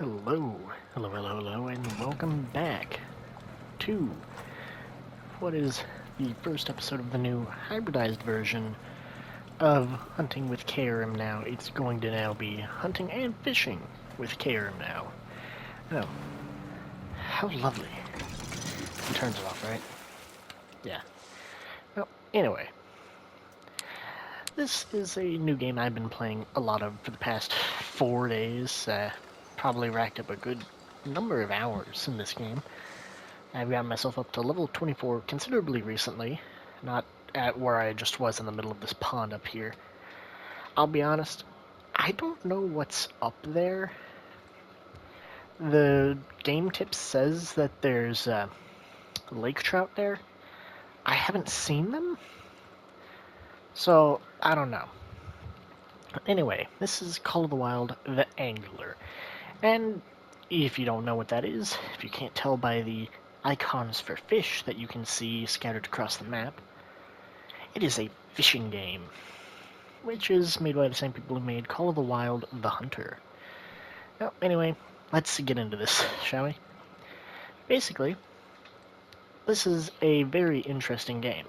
Hello, and welcome back to what is the first episode of the new hybridized version of Hunting with KRM now. It's going to now be Hunting and Fishing with KRM now. Oh, how lovely. He turns it off, right? Yeah. Well, anyway. This is a new game I've been playing a lot of for the past 4 days. Probably racked up a good number of hours in this game. I've got myself up to level 24 considerably recently, not at where I just was in the middle of this pond up here. I'll be honest, I don't know what's up there. The game tip says that there's lake trout there. I haven't seen them, so I don't know. Anyway, this is Call of the Wild, the Angler. And if you don't know what that is, if you can't tell by the icons for fish that you can see scattered across the map, it is a fishing game, which is made by the same people who made Call of the Wild, The Hunter. Well, anyway, let's get into this, shall we? Basically, this is a very interesting game,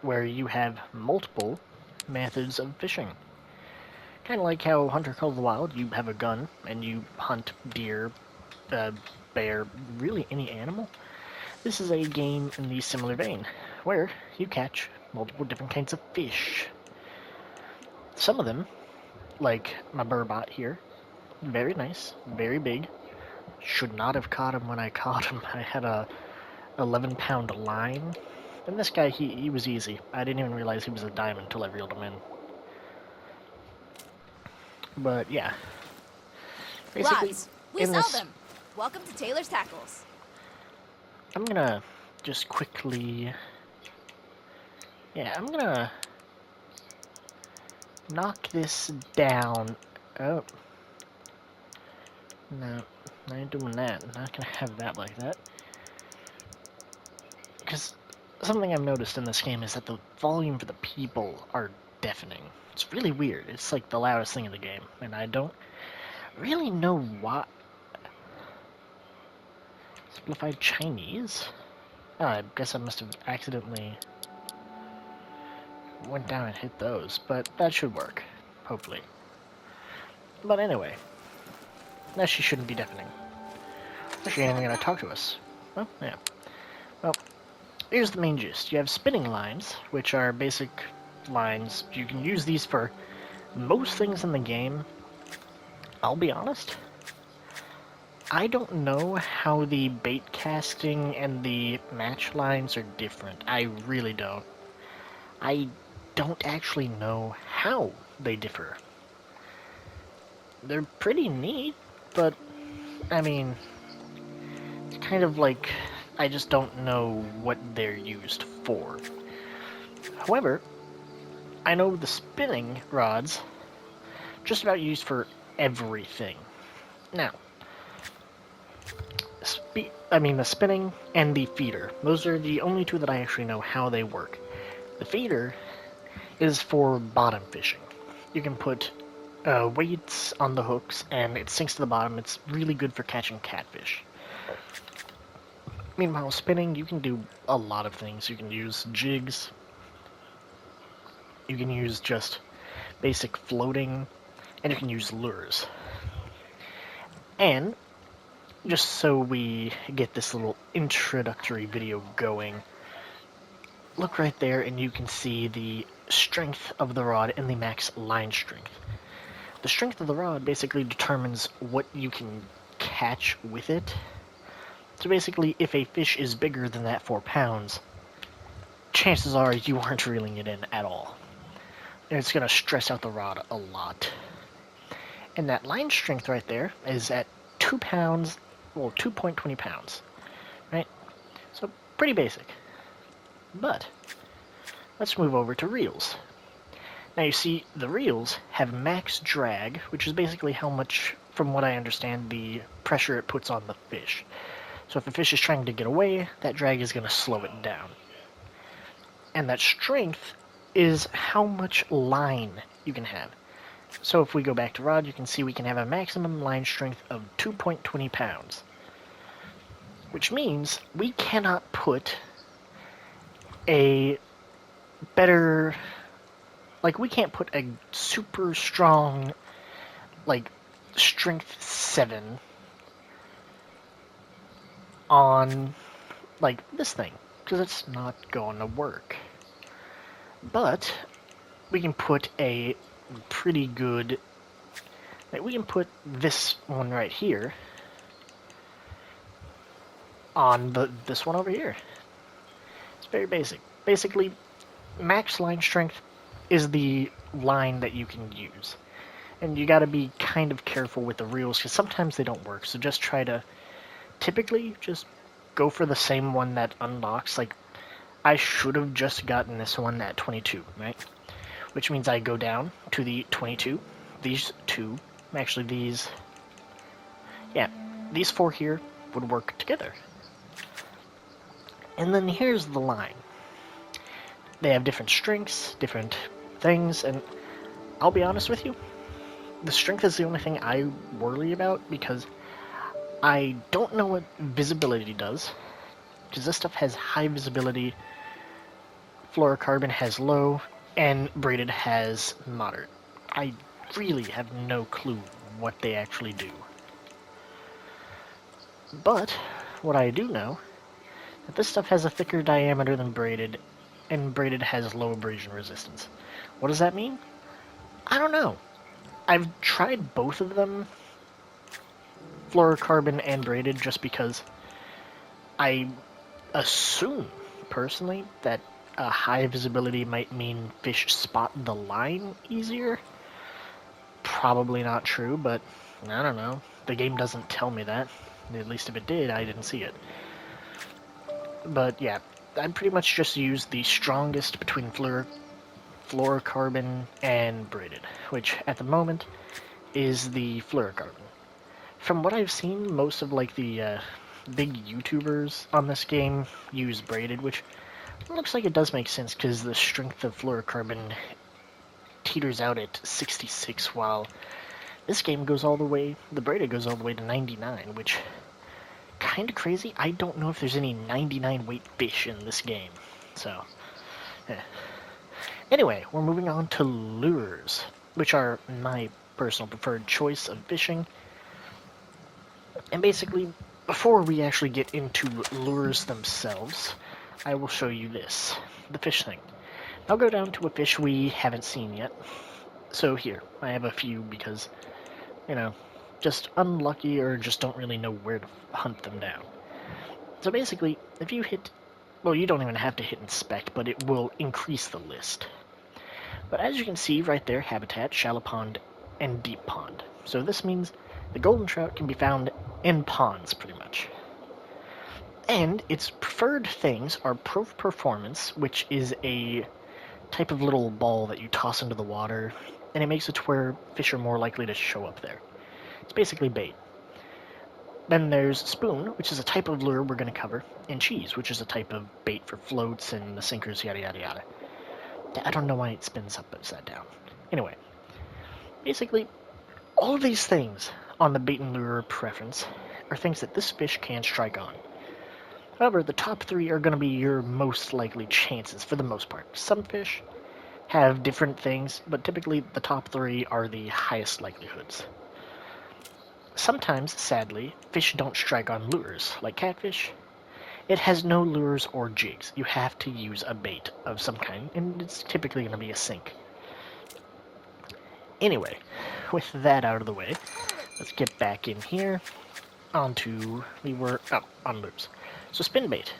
where you have multiple methods of fishing. Kind of like how Hunter Call of the Wild, you have a gun, and you hunt deer, bear, really any animal. This is a game in the similar vein, where you catch multiple different kinds of fish. Some of them, like my burbot here, very nice, very big. Should not have caught him when I caught him. I had a 11-pound line. And this guy, he was easy. I didn't even realize he was a diamond until I reeled him in. But yeah. Basically, Rods, we sell them. Welcome to Taylor's Tackles. I'm gonna just quickly... Yeah, I'm gonna knock this down. Oh. No, I ain't doing that. I'm not gonna have that like that. Because something I've noticed in this game is that the volume for the people are deafening. It's really weird. It's like the loudest thing in the game, and I don't really know why. Simplified Chinese? Oh, I guess I must have accidentally went down and hit those, but that should work, hopefully. But anyway, now she shouldn't be deafening. She ain't even gonna talk to us. Well, yeah. Well, here's the main gist. You have spinning lines, which are basic lines. You can use these for most things in the game. I'll be honest, I don't know how the bait casting and the match lines are different. I really don't. I don't actually know how they differ. They're pretty neat, but, I mean, it's kind of like I just don't know what they're used for. However, I know the spinning rods just about used for everything. Now, the spinning and the feeder. Those are the only two that I actually know how they work. The feeder is for bottom fishing. You can put weights on the hooks and it sinks to the bottom. It's really good for catching catfish. Meanwhile, spinning, you can do a lot of things. You can use jigs. You can use just basic floating, and you can use lures. And, just so we get this little introductory video going, look right there and you can see the strength of the rod and the max line strength. The strength of the rod basically determines what you can catch with it. So basically, if a fish is bigger than that 4 pounds, chances are you aren't reeling it in at all. And it's going to stress out the rod a lot. And that line strength right there is at 2 pounds, well, 2.20 pounds, right? So, pretty basic. But, let's move over to reels. Now you see, the reels have max drag, which is basically how much, from what I understand, the pressure it puts on the fish. So if a fish is trying to get away, that drag is going to slow it down. And that strength is how much line you can have. So if we go back to rod, you can see we can have a maximum line strength of 2.20 pounds. Which means we cannot put a better... Like, we can't put a super strong, like, strength 7 on, like, this thing. Because it's not going to work. But we can put a pretty good... Like, we can put this one right here on this one over here. It's very basic. Basically, max line strength is the line that you can use. And you gotta be kind of careful with the reels, because sometimes they don't work, so just try to typically just go for the same one that unlocks. Like, I should have just gotten this one at 22, right? Which means I go down to the 22, these two, actually these, yeah, these 4 here would work together. And then here's the line. They have different strengths, different things, and I'll be honest with you, the strength is the only thing I worry about, because I don't know what visibility does, because this stuff has high visibility, fluorocarbon has low, and braided has moderate. I really have no clue what they actually do. But what I do know, that this stuff has a thicker diameter than braided, and braided has low abrasion resistance. What does that mean? I don't know. I've tried both of them, fluorocarbon and braided, just because I assume, personally, that a high visibility might mean fish spot the line easier. Probably not true, but I don't know. The game doesn't tell me that. At least if it did, I didn't see it. But yeah, I pretty much just use the strongest between fluorocarbon and braided, which at the moment is the fluorocarbon. From what I've seen, most of like the big YouTubers on this game use braided, which looks like it does make sense because the strength of fluorocarbon teeters out at 66, while this game goes all the way, the braided goes all the way to 99, which kind of crazy. I don't know if there's any 99 weight fish in this game, so Anyway, we're moving on to lures, which are my personal preferred choice of fishing. And basically, before we actually get into lures themselves, I will show you this, the fish thing. I'll go down to a fish we haven't seen yet. So here, I have a few because, you know, just unlucky or just don't really know where to hunt them down. So basically, if you hit, well, you don't even have to hit inspect, but it will increase the list. But as you can see right there, habitat, shallow pond, and deep pond. So this means the golden trout can be found in ponds, pretty much. And its preferred things are Proof Performance, which is a type of little ball that you toss into the water, and it makes it to where fish are more likely to show up there. It's basically bait. Then there's Spoon, which is a type of lure we're going to cover, and Cheese, which is a type of bait for floats and the sinkers, yada yada yada. I don't know why it spins upside down. Anyway, basically, all of these things on the bait and lure preference are things that this fish can strike on. However, the top 3 are going to be your most likely chances for the most part. Some fish have different things, but typically the top 3 are the highest likelihoods. Sometimes, sadly, fish don't strike on lures, like catfish. It has no lures or jigs. You have to use a bait of some kind, and it's typically going to be a sink. Anyway, with that out of the way, let's get back in here onto, on lures. So spin bait.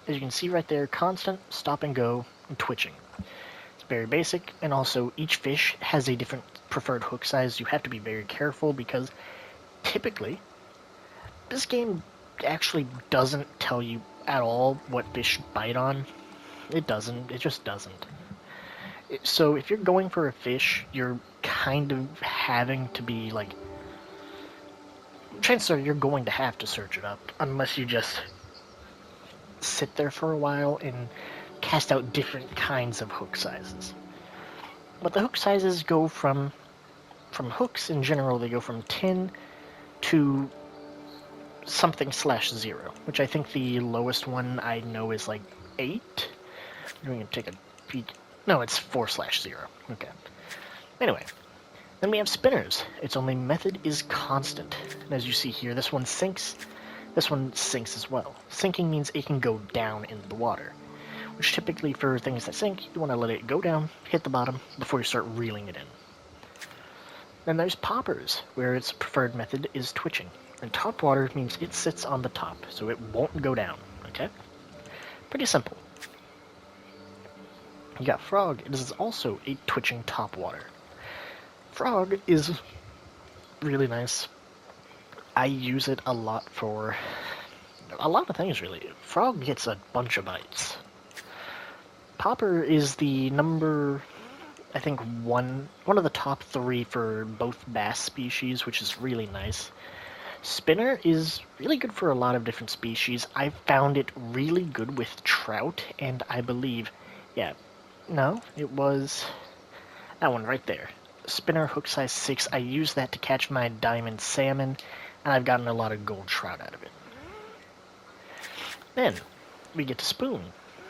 As you can see right there, constant, stop and go, and twitching. It's very basic, and also each fish has a different preferred hook size. You have to be very careful because typically, this game actually doesn't tell you at all what fish bite on. It doesn't. It just doesn't. So if you're going for a fish, you're kind of having to be like... Chances are you're going to have to search it up, unless you just sit there for a while and cast out different kinds of hook sizes. But the hook sizes go from from hooks in general, they go from 10 to something slash 0, which I think the lowest one I know is like 8. I'm going to take a peek. No, it's 4 slash 0. Okay. Anyway, then we have spinners. Its only method is constant. And as you see here, this one sinks. This one sinks as well. Sinking means it can go down into the water, which typically for things that sink, you want to let it go down, hit the bottom, before you start reeling it in. Then there's poppers, where its preferred method is twitching. And top water means it sits on the top, so it won't go down, okay? Pretty simple. You got frog. It is also a twitching top water. Frog is really nice. I use it a lot for a lot of things, really. Frog gets a bunch of bites. Popper is the number, I think, one of the top 3 for both bass species, which is really nice. Spinner is really good for a lot of different species. I found it really good with trout, and I believe, yeah, no, it was that one right there. Spinner hook size 6. I use that to catch my diamond salmon, and I've gotten a lot of gold trout out of it. Then we get to spoon,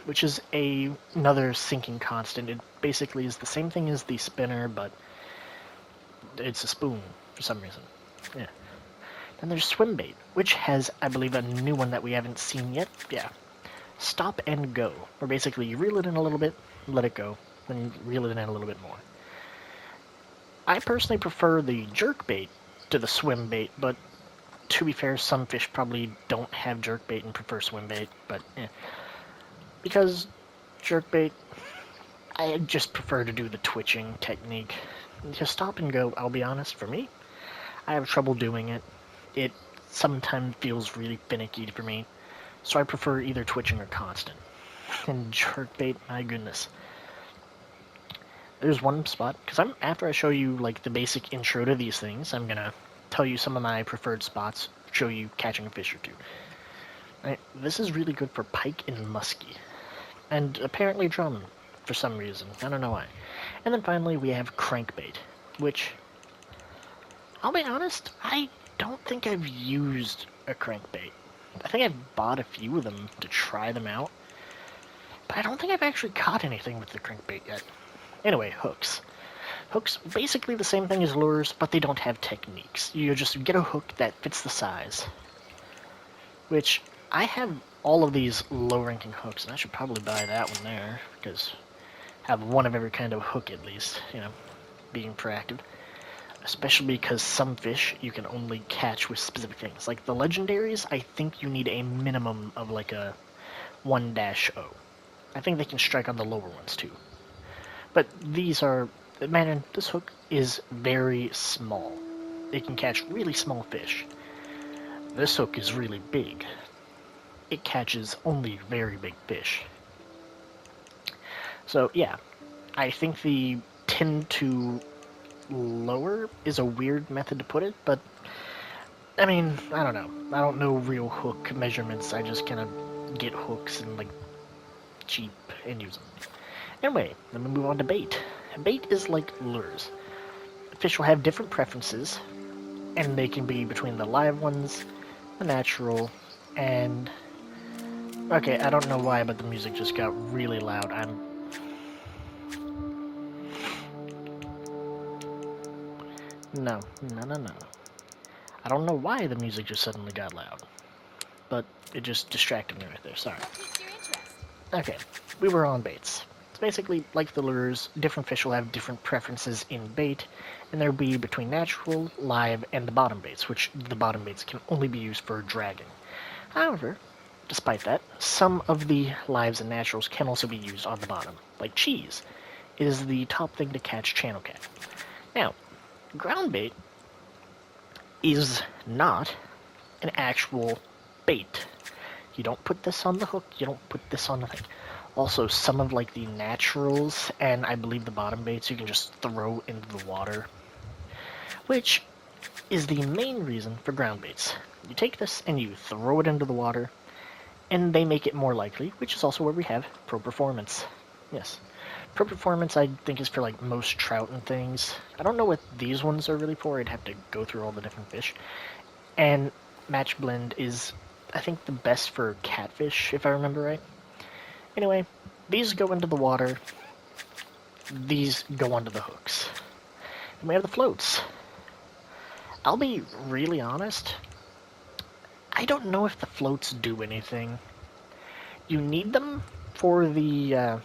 which is another sinking constant. It basically is the same thing as the spinner, but it's a spoon for some reason. Yeah. Then there's swim bait, which has, I believe, a new one that we haven't seen yet. Yeah. Stop and go, where basically you reel it in a little bit, let it go, then you reel it in a little bit more. I personally prefer the jerk bait to the swim bait, but to be fair, some fish probably don't have jerk bait and prefer swim bait, but yeah. Because jerk bait, I just prefer to do the twitching technique. To stop and go, I'll be honest, for me, I have trouble doing it. It sometimes feels really finicky for me, so I prefer either twitching or constant. And jerkbait, my goodness. There's one spot, because after I show you like the basic intro to these things, I'm gonna tell you some of my preferred spots, show you catching a fish or two. Right, this is really good for pike and muskie, and apparently drum for some reason. I don't know why. And then finally we have crankbait, which, I'll be honest, I don't think I've used a crankbait. I think I've bought a few of them to try them out, but I don't think I've actually caught anything with the crankbait yet. Anyway, hooks. Hooks, basically the same thing as lures, but they don't have techniques. You just get a hook that fits the size. Which, I have all of these low-ranking hooks, and I should probably buy that one there, because I have one of every kind of hook at least, you know, being proactive. Especially because some fish you can only catch with specific things. Like the legendaries, I think you need a minimum of like a 1-0. I think they can strike on the lower ones too. But these are, man, this hook is very small. It can catch really small fish. This hook is really big. It catches only very big fish. So yeah, I think the 10 to lower is a weird method to put it, but I mean, I don't know. I don't know real hook measurements. I just kind of get hooks and like cheap and use them. Anyway, let me move on to bait. Bait is like lures. Fish will have different preferences, and they can be between the live ones, the natural, and okay, I don't know why, but the music just got really loud. No. I don't know why the music just suddenly got loud, but it just distracted me right there, sorry. Okay, we were on baits. It's basically like the lures, different fish will have different preferences in bait, and there'll be between natural, live, and the bottom baits, which the bottom baits can only be used for dragging. However, despite that, some of the lives and naturals can also be used on the bottom, like cheese. It is the top thing to catch channel cat. Now, ground bait is not an actual bait. You don't put this on the hook, you don't put this on the thing. Also, some of like the naturals and I believe the bottom baits you can just throw into the water, which is the main reason for ground baits. You take this and you throw it into the water, and they make it more likely, which is also where we have pro performance. Yes. Pro Performance, I think, is for like most trout and things. I don't know what these ones are really for. I'd have to go through all the different fish. And Match Blend is, I think, the best for catfish, if I remember right. Anyway, these go into the water. These go onto the hooks. And we have the floats. I'll be really honest. I don't know if the floats do anything. You need them for the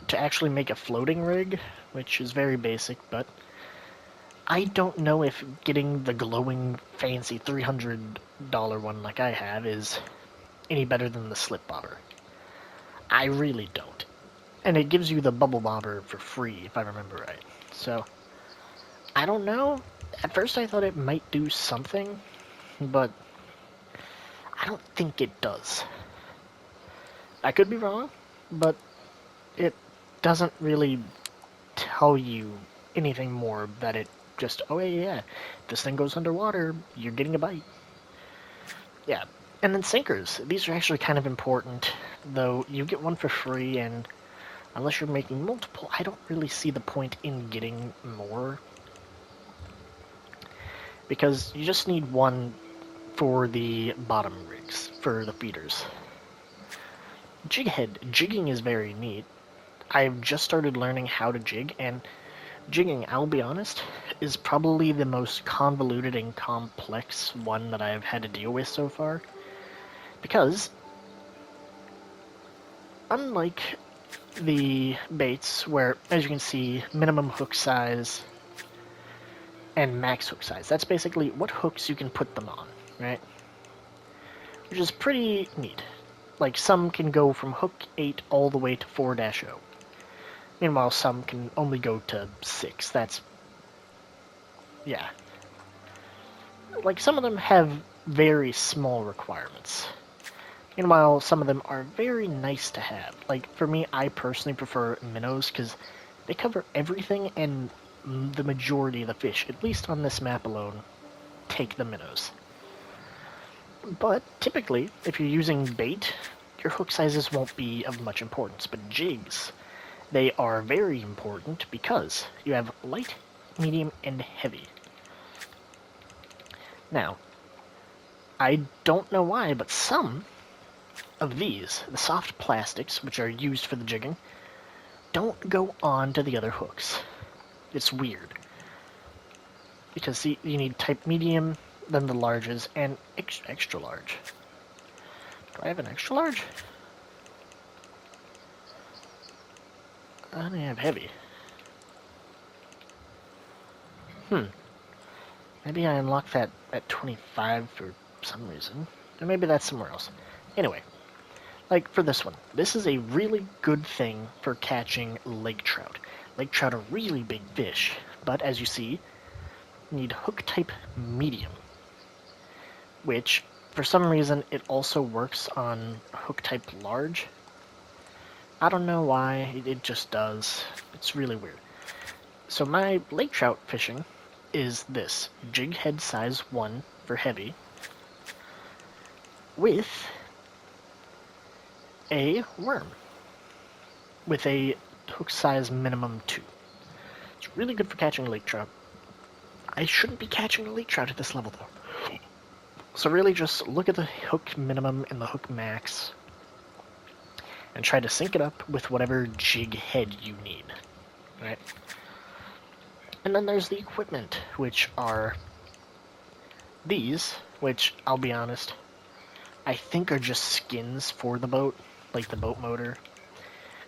to actually make a floating rig, which is very basic, but I don't know if getting the glowing fancy $300 one like I have is any better than the slip bobber. I really don't. And it gives you the bubble bobber for free, if I remember right. So, I don't know. At first I thought it might do something, but I don't think it does. I could be wrong, but it doesn't really tell you anything more that it just, oh yeah, this thing goes underwater, you're getting a bite. Yeah, and then sinkers. These are actually kind of important, though you get one for free, and unless you're making multiple, I don't really see the point in getting more. Because you just need one for the bottom rigs, for the feeders. Jig head. Jigging is very neat. I've just started learning how to jig, and jigging, I'll be honest, is probably the most convoluted and complex one that I've had to deal with so far. Because, unlike the baits, where, as you can see, minimum hook size and max hook size, that's basically what hooks you can put them on, right? Which is pretty neat. Like, some can go from hook 8 all the way to 4-0. Meanwhile, some can only go to 6. That's... yeah. Like, some of them have very small requirements. Meanwhile, some of them are very nice to have. Like, for me, I personally prefer minnows, because they cover everything, and the majority of the fish, at least on this map alone, take the minnows. But, typically, if you're using bait, your hook sizes won't be of much importance. But jigs, they are very important because you have light, medium, and heavy. Now, I don't know why, but some of these, the soft plastics, which are used for the jigging, don't go on to the other hooks. It's weird. Because see, you need type medium, then the larges, and extra large. Do I have an extra large? I only have heavy. Maybe I unlocked that at 25 for some reason. Or maybe that's somewhere else. Anyway, like for this one, this is a really good thing for catching lake trout. Lake trout are really big fish, but as you see, you need hook type medium, which for some reason it also works on hook type large. I don't know why, it just does. It's really weird. So my lake trout fishing is this, jig head size 1 for heavy, with a worm, with a hook size minimum 2. It's really good for catching lake trout. I shouldn't be catching a lake trout at this level though. So really just look at the hook minimum and the hook max, and try to sync it up with whatever jig head you need, right? And then there's the equipment, which are these, which, I'll be honest, I think are just skins for the boat, like the boat motor,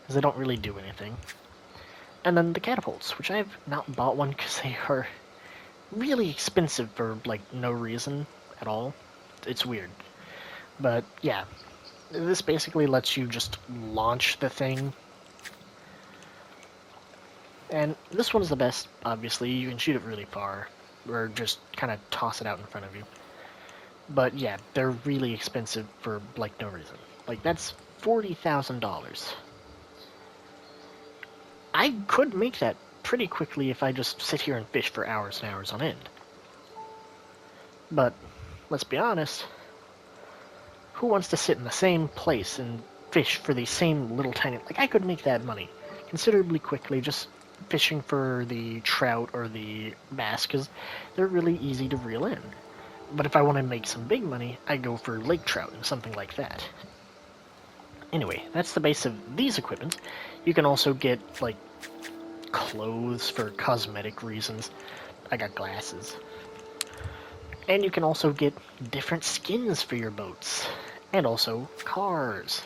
because they don't really do anything. And then the catapults, which I have not bought one because they are really expensive for, like, no reason at all. It's weird. But, yeah, this basically lets you just launch the thing. And this one's the best, obviously. You can shoot it really far, or just kind of toss it out in front of you. But yeah, they're really expensive for, like, no reason. Like, that's $40,000. I could make that pretty quickly if I just sit here and fish for hours and hours on end. But, let's be honest, who wants to sit in the same place and fish for the same little tiny... Like, I could make that money considerably quickly just fishing for the trout or the bass, because they're really easy to reel in. But if I want to make some big money, I go for lake trout and something like that. Anyway, that's the base of these equipments. You can also get, like, clothes for cosmetic reasons. I got glasses. And you can also get different skins for your boats. And also cars,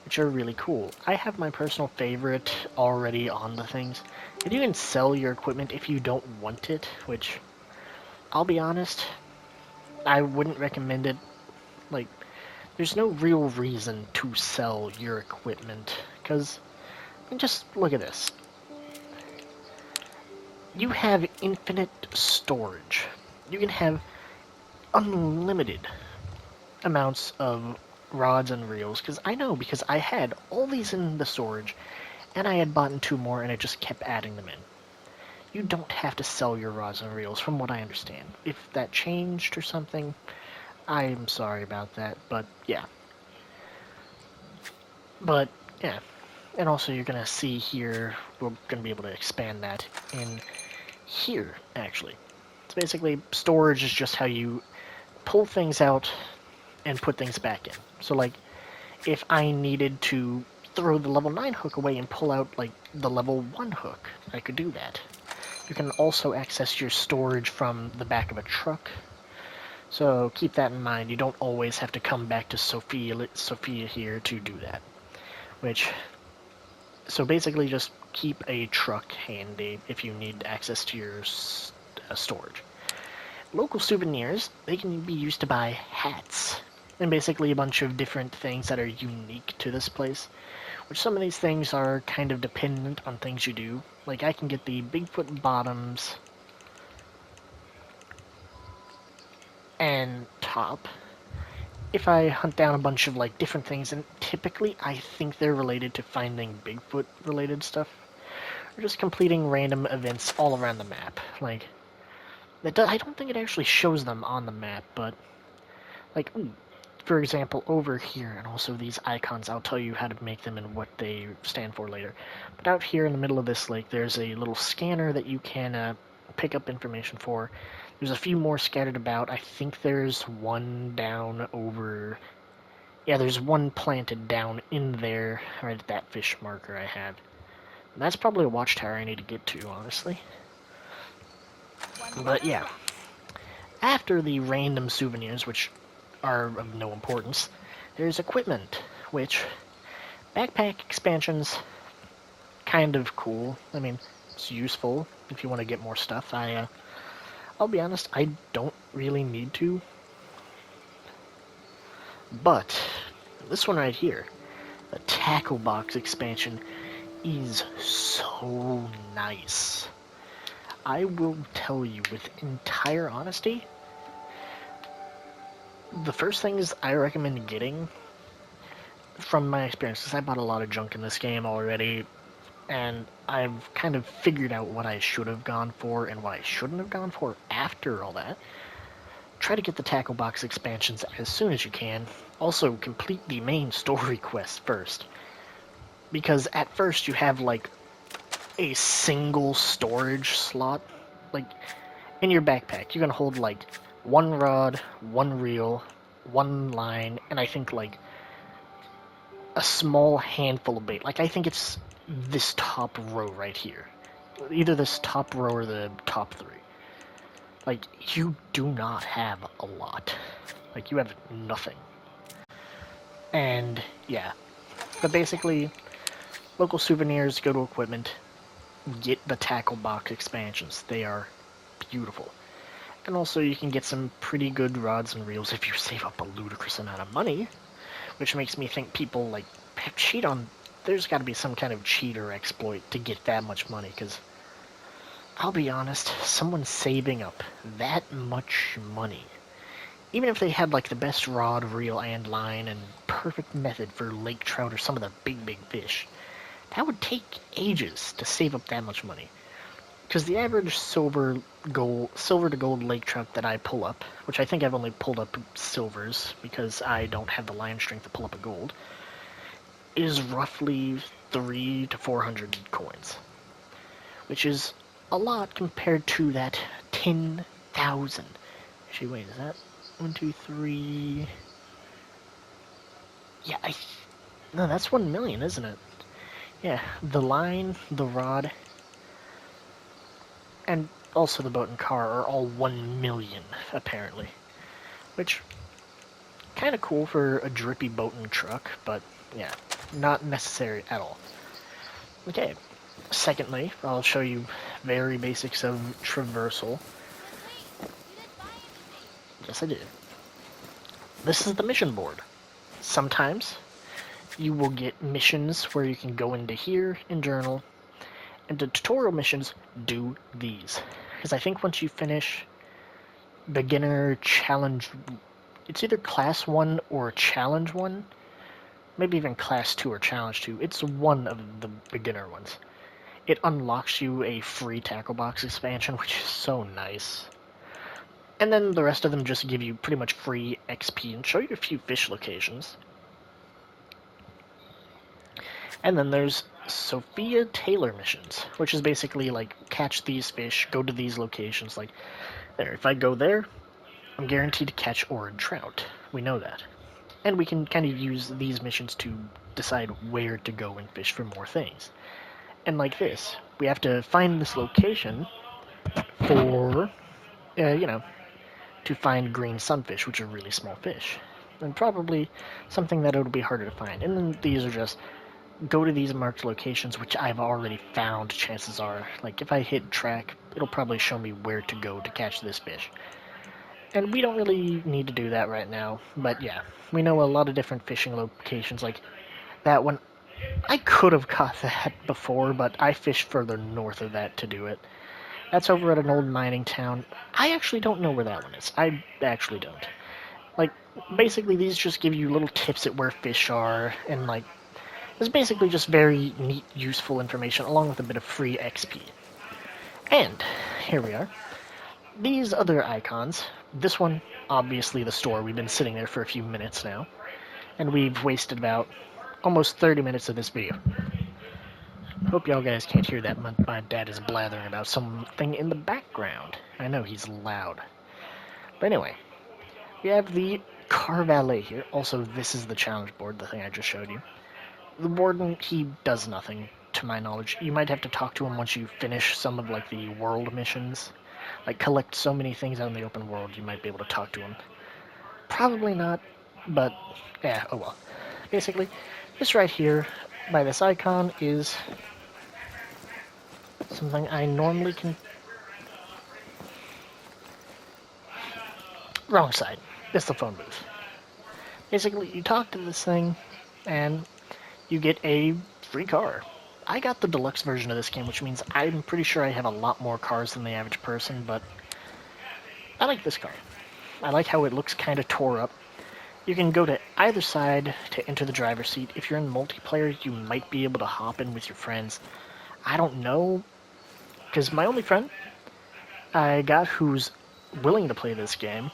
which are really cool. I have my personal favorite already on the things. And you can sell your equipment if you don't want it, which, I'll be honest, I wouldn't recommend it. Like, there's no real reason to sell your equipment, because, just look at this. You have infinite storage. You can have unlimited amounts of rods and reels, because I know, because I had all these in the storage, and I had bought 2 more, and I just kept adding them in. You don't have to sell your rods and reels, from what I understand. If that changed or something, I'm sorry about that, but yeah. But, yeah. And also, you're going to see here, we're going to be able to expand that in here, actually. So basically, storage is just how you pull things out and put things back in. So, like, if I needed to throw the level 9 hook away and pull out, like, the level 1 hook, I could do that. You can also access your storage from the back of a truck. So keep that in mind. You don't always have to come back to Sophia here to do that. So basically just keep a truck handy if you need access to your storage. Local souvenirs, they can be used to buy hats. And basically a bunch of different things that are unique to this place. Which some of these things are kind of dependent on things you do. Like, I can get the Bigfoot bottoms and top if I hunt down a bunch of, like, different things, and typically I think they're related to finding Bigfoot-related stuff. Or just completing random events all around the map. Like, I don't think it actually shows them on the map, but, like, ooh, for example, over here, and also these icons, I'll tell you how to make them and what they stand for later. But out here in the middle of this lake, there's a little scanner that you can pick up information for. There's a few more scattered about. I think there's one down over... Yeah, there's one planted down in there, right at that fish marker I have. And that's probably a watchtower I need to get to, honestly. But yeah. After the random souvenirs, which are of no importance, there's equipment, which backpack expansions, kind of cool. I mean, it's useful if you want to get more stuff. I'll be honest, I don't really need to. But this one right here, the tackle box expansion, is so nice. I will tell you with entire honesty, the first things I recommend getting, from my experience, because I bought a lot of junk in this game already, and I've kind of figured out what I should have gone for and what I shouldn't have gone for after all that. Try to get the tackle box expansions as soon as you can. Also, complete the main story quest first. Because at first you have, like, a single storage slot. Like, in your backpack, you're gonna hold, like, 1 rod, 1 reel, 1 line, and I think, like, a small handful of bait. Like, I think it's this top row right here. Either this top row or the top 3. Like, you do not have a lot. Like, you have nothing. And, yeah. But basically, local souvenirs, go to equipment, get the tackle box expansions. They are beautiful. And also, you can get some pretty good rods and reels if you save up a ludicrous amount of money. Which makes me think people, like, cheat on... There's got to be some kind of cheat or exploit to get that much money, because... I'll be honest, someone saving up that much money, even if they had, like, the best rod, reel, and line, and perfect method for lake trout or some of the big fish, that would take ages to save up that much money. Because the average silver to gold lake trout that I pull up, which I think I've only pulled up silvers, because I don't have the line strength to pull up a gold, is roughly 300 to 400 coins, which is a lot compared to that 10,000. Actually, wait, is that 1, 2, 3? Yeah, no, that's 1 million, isn't it? Yeah, the line, the rod, and also the boat and car are all 1 million, apparently. Which, kind of cool for a drippy boat and truck, but yeah, not necessary at all. Okay, secondly, I'll show you very basics of traversal. Yes, I did. This is the mission board. Sometimes you will get missions where you can go into here and journal, and the tutorial missions do these. Because I think once you finish beginner challenge, it's either class 1 or challenge 1, maybe even class 2 or challenge 2. It's one of the beginner ones. It unlocks you a free tackle box expansion, which is so nice. And then the rest of them just give you pretty much free XP and show you a few fish locations. And then there's Sophia Taylor missions, which is basically like catch these fish, go to these locations. Like, there, if I go there, I'm guaranteed to catch orange trout. We know that. And we can kind of use these missions to decide where to go and fish for more things. And like this, we have to find this location for, to find green sunfish, which are really small fish. And probably something that it'll be harder to find. And then these are just go to these marked locations, which I've already found, chances are. Like, if I hit track, it'll probably show me where to go to catch this fish. And we don't really need to do that right now, but yeah, we know a lot of different fishing locations, like that one. I could have caught that before, but I fished further north of that to do it. That's over at an old mining town. I actually don't know where that one is. I actually don't. Like, basically these just give you little tips at where fish are, and like, it's basically just very neat, useful information, along with a bit of free XP. And, here we are. These other icons, this one, obviously the store, we've been sitting there for a few minutes now, and we've wasted about almost 30 minutes of this video. Hope y'all guys can't hear that. My dad is blathering about something in the background. I know he's loud. But anyway, we have the car valet here. Also, this is the challenge board, the thing I just showed you. The warden, he does nothing, to my knowledge. You might have to talk to him once you finish some of, like, the world missions. Like, collect so many things out in the open world, you might be able to talk to him. Probably not, but, yeah, oh well. Basically, this right here, by this icon, is something I normally can... Wrong side. It's the phone booth. Basically, you talk to this thing, and you get a free car. I got the deluxe version of this game, which means I'm pretty sure I have a lot more cars than the average person, but I like this car. I like how it looks kind of tore up. You can go to either side to enter the driver's seat. If you're in multiplayer, you might be able to hop in with your friends. I don't know, because my only friend I got who's willing to play this game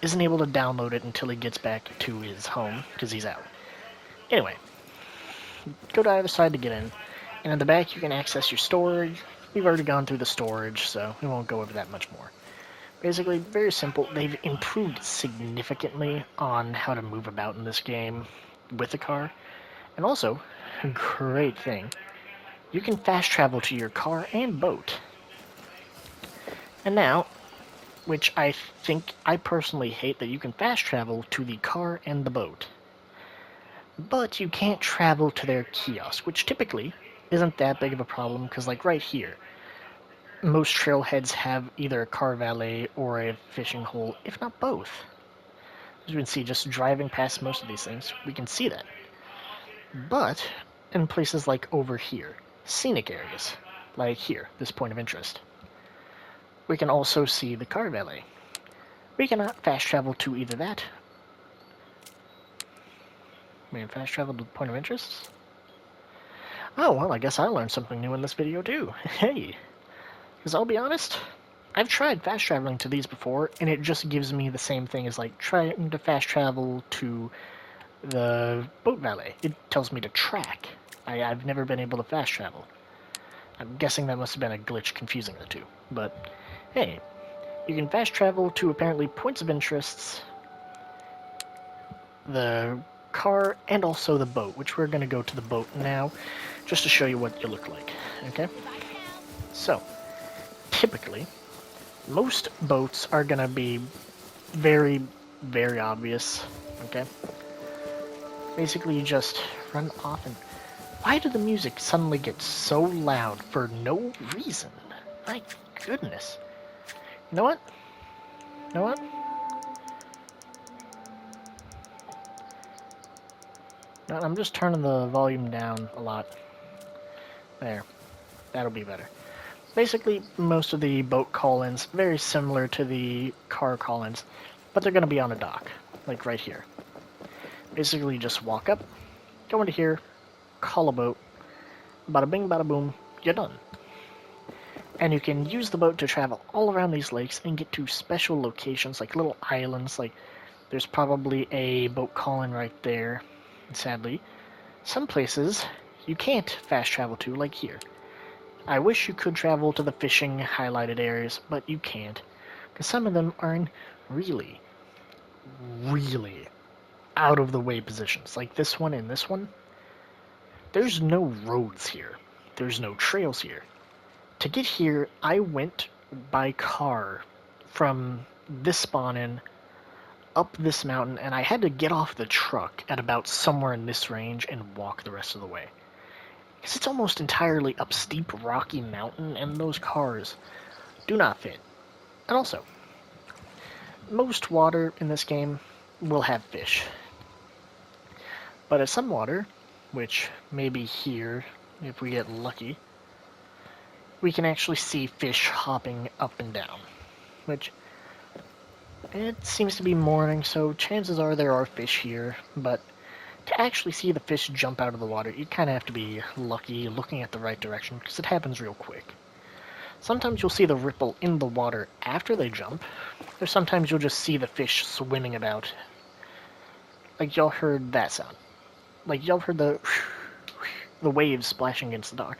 isn't able to download it until he gets back to his home, because he's out. Anyway, go to either side to get in, and in the back you can access your storage. We've already gone through the storage, so we won't go over that much more. Basically, very simple. They've improved significantly on how to move about in this game with the car. And also, a great thing, you can fast travel to your car and boat. And now, which I personally hate, that you can fast travel to the car and the boat. But you can't travel to their kiosk, which typically isn't that big of a problem, because like right here, most trailheads have either a car valet or a fishing hole, if not both. As you can see, just driving past most of these things, we can see that. But in places like over here, scenic areas, like here, this point of interest, we can also see the car valet. We cannot fast travel to either that. We can fast travel to the point of interest? Oh, well, I guess I learned something new in this video too. Hey! Because I'll be honest, I've tried fast traveling to these before, and it just gives me the same thing as like trying to fast travel to the boat valet. It tells me to track. I've never been able to fast travel. I'm guessing that must have been a glitch confusing the two. But, hey, you can fast travel to apparently points of interests, the car, and also the boat, which we're going to go to the boat now, just to show you what you look like, okay? So, typically, most boats are going to be very, very obvious, okay? Basically, you just run off and... Why did the music suddenly get so loud for no reason? My goodness. You know what? You know what? No, I'm just turning the volume down a lot. There. That'll be better. Basically, most of the boat call-ins, very similar to the car call-ins, but they're going to be on a dock, like right here. Basically, you just walk up, go into here, call a boat, bada bing, bada boom, you're done. And you can use the boat to travel all around these lakes and get to special locations, like little islands, like there's probably a boat call-in right there. And sadly, some places you can't fast travel to, like here. I wish you could travel to the fishing highlighted areas, but you can't, because some of them are in really, really out of the way positions. Like this one and this one, there's no roads here. There's no trails here. To get here, I went by car from this spawn-in up this mountain, and I had to get off the truck at about somewhere in this range and walk the rest of the way. Because it's almost entirely up steep, rocky mountain, and those cars do not fit. And also, most water in this game will have fish. But at some water, which may be here, if we get lucky, we can actually see fish hopping up and down. Which, it seems to be morning, so chances are there are fish here, but to actually see the fish jump out of the water, you kind of have to be lucky, looking at the right direction, because it happens real quick. Sometimes you'll see the ripple in the water after they jump, or sometimes you'll just see the fish swimming about. Like y'all heard that sound. Like y'all heard the waves splashing against the dock.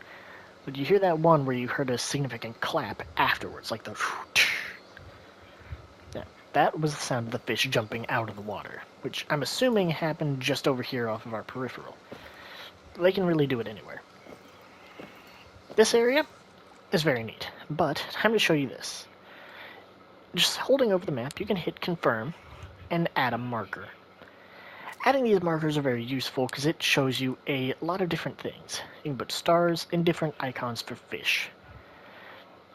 But you hear that one where you heard a significant clap afterwards, like the... Yeah, that was the sound of the fish jumping out of the water, which I'm assuming happened just over here off of our peripheral. They can really do it anywhere. This area is very neat, but time to show you this. Just holding over the map, you can hit confirm and add a marker. Adding these markers are very useful because it shows you a lot of different things. You can put stars and different icons for fish.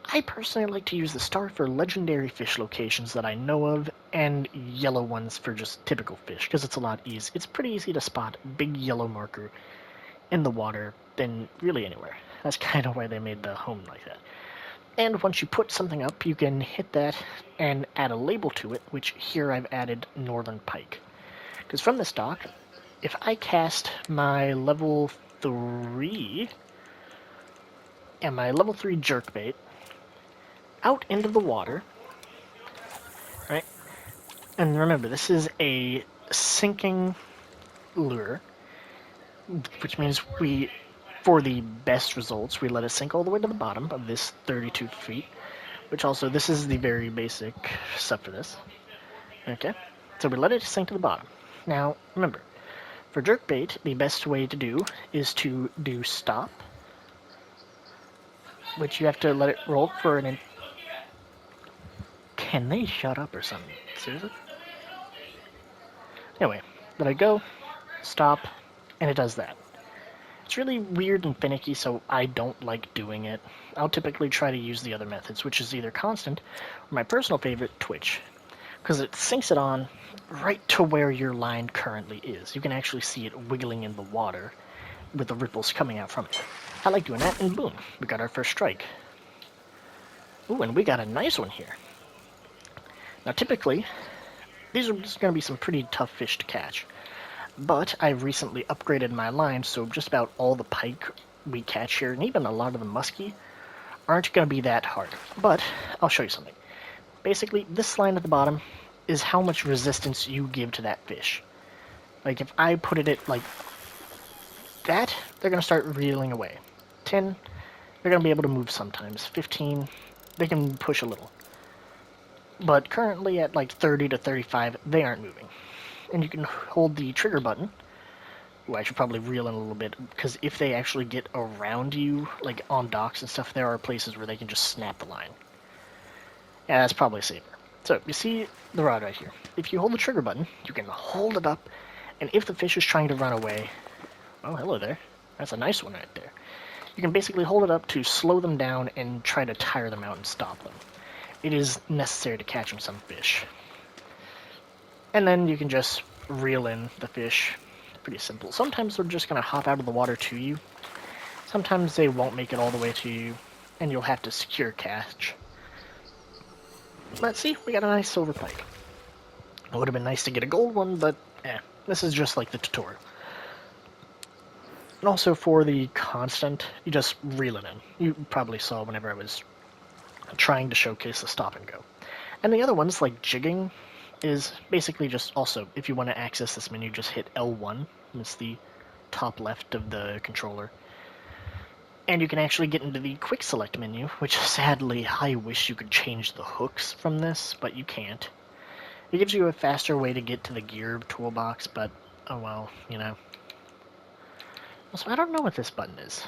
I personally like to use the star for legendary fish locations that I know of, and yellow ones for just typical fish, because it's a lot easier. It's pretty easy to spot a big yellow marker in the water than really anywhere. That's kind of why they made the home like that. And once you put something up, you can hit that and add a label to it, which here I've added Northern Pike. Because from this dock, if I cast my level 3 and my level 3 jerkbait out into the water, right? And remember, this is a sinking lure, which means for the best results, we let it sink all the way to the bottom of this 32 feet, which also, this is the very basic stuff for this. Okay? So we let it sink to the bottom. Now, remember, for jerkbait, the best way to do is to do stop, which you have to let it roll for an... Can they shut up or something? Seriously? Anyway, let it go, stop, and it does that. It's really weird and finicky, so I don't like doing it. I'll typically try to use the other methods, which is either constant, or my personal favorite, twitch. Because it sinks it on right to where your line currently is. You can actually see it wiggling in the water with the ripples coming out from it. I like doing that, and boom, we got our first strike. Ooh, and we got a nice one here. Now typically, these are just going to be some pretty tough fish to catch. But I've recently upgraded my line, so just about all the pike we catch here, and even a lot of the muskie, aren't going to be that hard. But I'll show you something. Basically, this line at the bottom is how much resistance you give to that fish. Like, if I put it at, like, that, they're going to start reeling away. 10, they're going to be able to move sometimes. 15, they can push a little. But currently at, like, 30 to 35, they aren't moving. And you can hold the trigger button. Ooh, I should probably reel in a little bit, because if they actually get around you, like on docks and stuff, there are places where they can just snap the line. Yeah, that's probably safer. So, you see the rod right here. If you hold the trigger button, you can hold it up, and if the fish is trying to run away... Oh, hello there. That's a nice one right there. You can basically hold it up to slow them down and try to tire them out and stop them. It is necessary to catching some fish. And then you can just reel in the fish. Pretty simple. Sometimes they're just going to hop out of the water to you. Sometimes they won't make it all the way to you, and you'll have to secure catch. Let's see, we got a nice silver pike. It would have been nice to get a gold one, but this is just like the tutorial. And also for the constant, you just reel it in. You probably saw whenever I was trying to showcase the stop and go. And the other ones, like jigging, is basically just also, if you want to access this menu, just hit L1. It's the top left of the controller. And you can actually get into the quick select menu, which sadly I wish you could change the hooks from this, but you can't. It gives you a faster way to get to the gear toolbox, but oh well, you know. Also, I don't know what this button is.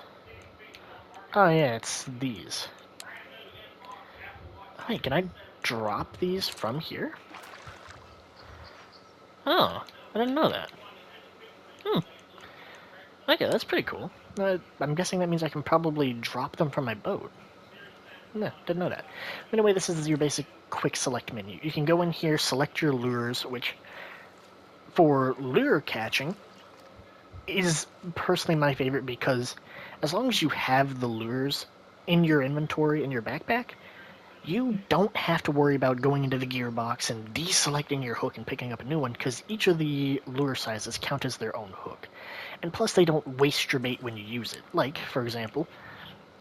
Oh yeah, it's these. Hey, can I drop these from here? Oh, I didn't know that. Okay, that's pretty cool. I'm guessing that means I can probably drop them from my boat. No, didn't know that. Anyway, this is your basic quick select menu. You can go in here, select your lures, which for lure catching is personally my favorite because as long as you have the lures in your inventory in your backpack, you don't have to worry about going into the gearbox and deselecting your hook and picking up a new one, because each of the lure sizes count as their own hook. And plus, they don't waste your bait when you use it. Like, for example,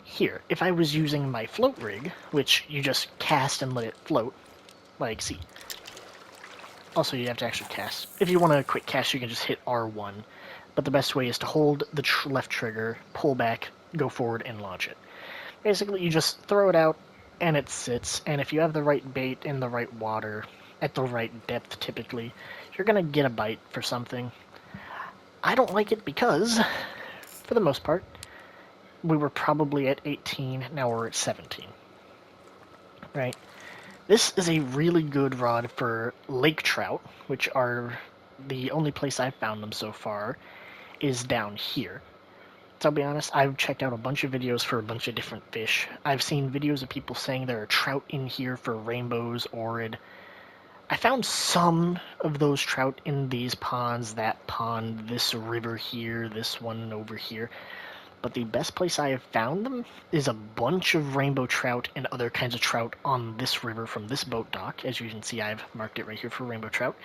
here, if I was using my float rig, which you just cast and let it float, like, see. Also, you have to actually cast. If you want to quick cast, you can just hit R1. But the best way is to hold the left trigger, pull back, go forward, and launch it. Basically, you just throw it out, and it sits, and if you have the right bait in the right water, at the right depth typically, you're going to get a bite for something. I don't like it because, for the most part, we were probably at 18, now we're at 17. Right? This is a really good rod for lake trout, which are the only place I've found them so far, is down here. So I'll be honest, I've checked out a bunch of videos for a bunch of different fish. I've seen videos of people saying there are trout in here for rainbows, orid. I found some of those trout in these ponds, that pond, this river here, this one over here. But the best place I have found them is a bunch of rainbow trout and other kinds of trout on this river from this boat dock. As you can see, I've marked it right here for rainbow trout.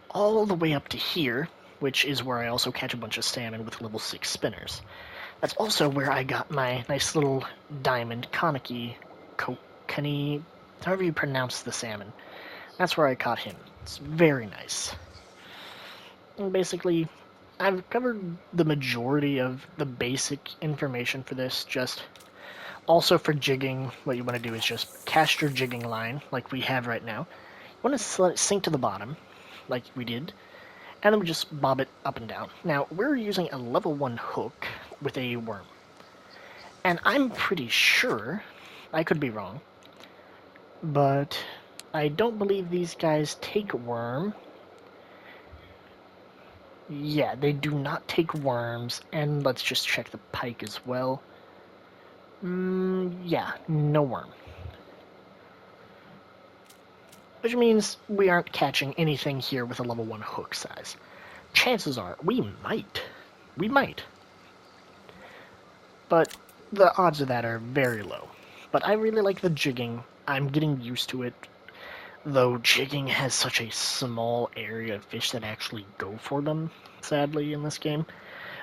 All the way up to here, which is where I also catch a bunch of salmon with level 6 spinners. That's also where I got my nice little diamond Kaneki, Kokanee, however you pronounce the salmon. That's where I caught him. It's very nice. And basically, I've covered the majority of the basic information for this. Just also for jigging, what you want to do is just cast your jigging line, like we have right now. You want to let it sink to the bottom, like we did, and then we just bob it up and down. Now, we're using a level 1 hook with a worm. And I'm pretty sure, I could be wrong, but I don't believe these guys take worm. Yeah, they do not take worms, and let's just check the pike as well. Yeah, no worm. Which means we aren't catching anything here with a level 1 hook size. Chances are, we might. We might. But the odds of that are very low. But I really like the jigging. I'm getting used to it. Though jigging has such a small area of fish that actually go for them, sadly, in this game.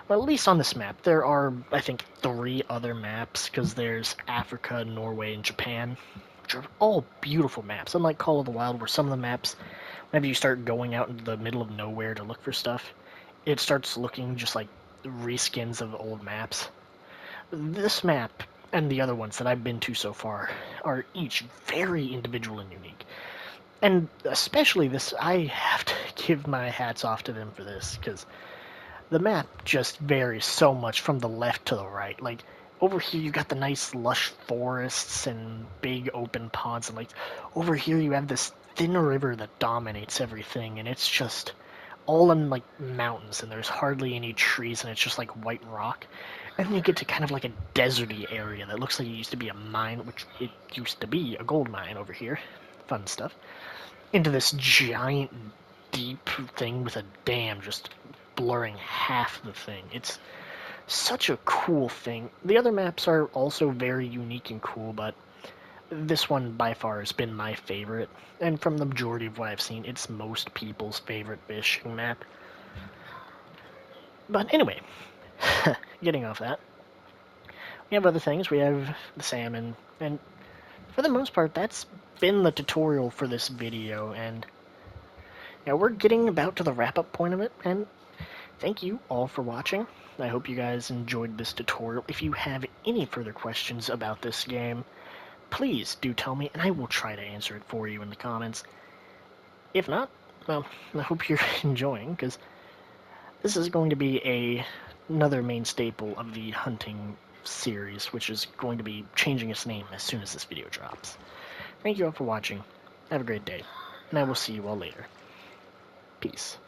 Well, at least on this map. There are, I think, 3 other maps, because there's Africa, Norway, and Japan, which are all beautiful maps. Unlike Call of the Wild, where some of the maps, whenever you start going out into the middle of nowhere to look for stuff, it starts looking just like reskins of old maps. This map and the other ones that I've been to so far are each very individual and unique. And especially this, I have to give my hats off to them for this, because the map just varies so much from the left to the right. Like, over here you got the nice lush forests and big open ponds, and like, over here you have this thin river that dominates everything, and it's just all in like mountains, and there's hardly any trees, and it's just like white rock. And then you get to kind of like a deserty area that looks like it used to be a mine, which it used to be a gold mine over here. Fun stuff. Into this giant deep thing with a dam just blurring half the thing. It's such a cool thing. The other maps are also very unique and cool, but this one by far has been my favorite. And from the majority of what I've seen, it's most people's favorite fishing map. But anyway, getting off that, we have other things. We have the salmon, and for the most part, that's been the tutorial for this video, and now we're getting about to the wrap-up point of it, and thank you all for watching. I hope you guys enjoyed this tutorial. If you have any further questions about this game, please do tell me, and I will try to answer it for you in the comments. If not, well, I hope you're enjoying, because this is going to be another main staple of the hunting series, which is going to be changing its name as soon as this video drops. Thank you all for watching. Have a great day, and I will see you all later. Peace.